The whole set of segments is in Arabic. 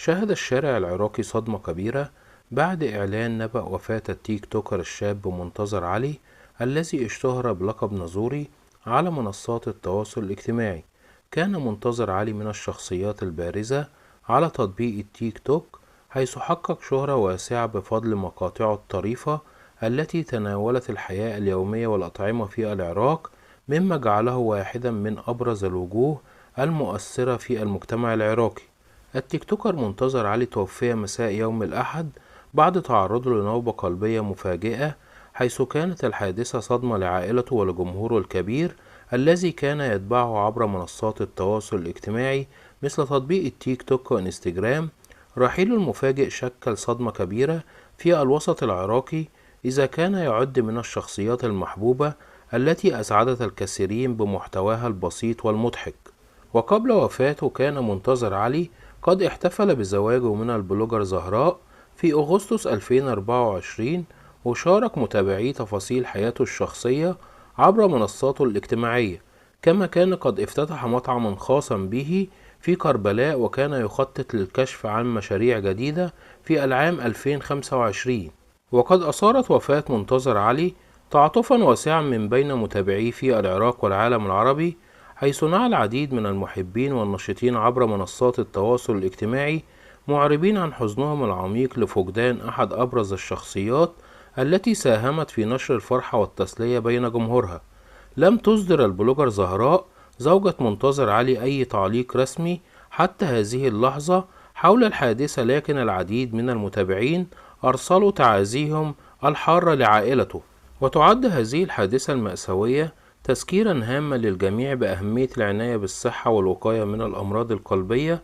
شهد الشارع العراقي صدمة كبيرة بعد إعلان نبأ وفاة التيك توكر الشاب منتظر علي الذي اشتهر بلقب نازوري على منصات التواصل الاجتماعي. كان منتظر علي من الشخصيات البارزة على تطبيق التيك توك، حيث حقق شهرة واسعة بفضل مقاطعه الطريفة التي تناولت الحياة اليومية والأطعمة في العراق، مما جعله واحدا من أبرز الوجوه المؤثرة في المجتمع العراقي. التيك توكر منتظر علي توفي مساء يوم الأحد بعد تعرضه لنوبة قلبية مفاجئة، حيث كانت الحادثة صدمة لعائلته ولجمهوره الكبير الذي كان يتبعه عبر منصات التواصل الاجتماعي مثل تطبيق التيك توك وانستجرام. رحيله المفاجئ شكل صدمة كبيرة في الوسط العراقي، إذا كان يعد من الشخصيات المحبوبة التي أسعدت الكثيرين بمحتواها البسيط والمضحك. وقبل وفاته كان منتظر علي قد احتفل بزواجه من البلوجر زهراء في أغسطس 2024، وشارك متابعي تفاصيل حياته الشخصية عبر منصاته الاجتماعية. كما كان قد افتتح مطعما خاصا به في كربلاء، وكان يخطط للكشف عن مشاريع جديدة في العام 2025. وقد أثارت وفاة منتظر علي تعاطفا واسعا من بين متابعيه في العراق والعالم العربي، حيث نعى العديد من المحبين والناشطين عبر منصات التواصل الاجتماعي معربين عن حزنهم العميق لفقدان أحد أبرز الشخصيات التي ساهمت في نشر الفرحة والتسلية بين جمهورها. لم تصدر البلوجر زهراء زوجة منتظر علي أي تعليق رسمي حتى هذه اللحظة حول الحادثة، لكن العديد من المتابعين أرسلوا تعازيهم الحارة لعائلته. وتعد هذه الحادثة المأساوية تذكيرا هاما للجميع بأهمية العناية بالصحة والوقاية من الأمراض القلبية،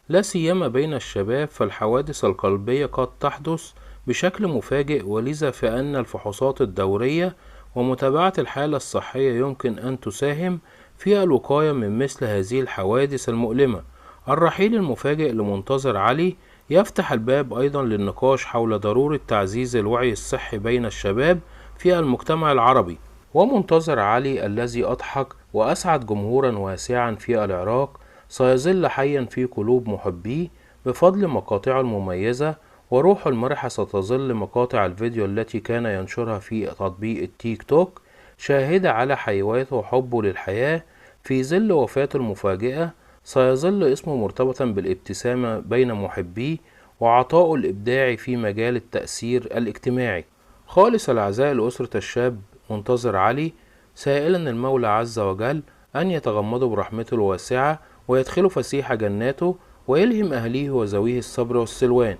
لا سيما بين الشباب، فالحوادث القلبية قد تحدث بشكل مفاجئ، ولذا فإن الفحوصات الدورية ومتابعة الحالة الصحية يمكن أن تساهم في الوقاية من مثل هذه الحوادث المؤلمة. الرحيل المفاجئ لمنتظر علي يفتح الباب أيضا للنقاش حول ضرورة تعزيز الوعي الصحي بين الشباب في المجتمع العربي. ومنتظر علي الذي أضحك وأسعد جمهورا واسعا في العراق سيظل حيا في قلوب محبيه بفضل مقاطعه المميزة، وروحه المرحة ستظل مقاطع الفيديو التي كان ينشرها في تطبيق التيك توك، شاهدة على حيويته وحبه للحياة. في ظل وفاته المفاجئة سيظل اسمه مرتبطا بالابتسامة بين محبيه وعطائه الإبداعي في مجال التأثير الاجتماعي. خالص العزاء لأسرة الشاب منتظر علي، سائلا المولى عز وجل أن يتغمده برحمته الواسعة ويدخله فسيح جناته، ويلهم أهليه وذويه الصبر والسلوان.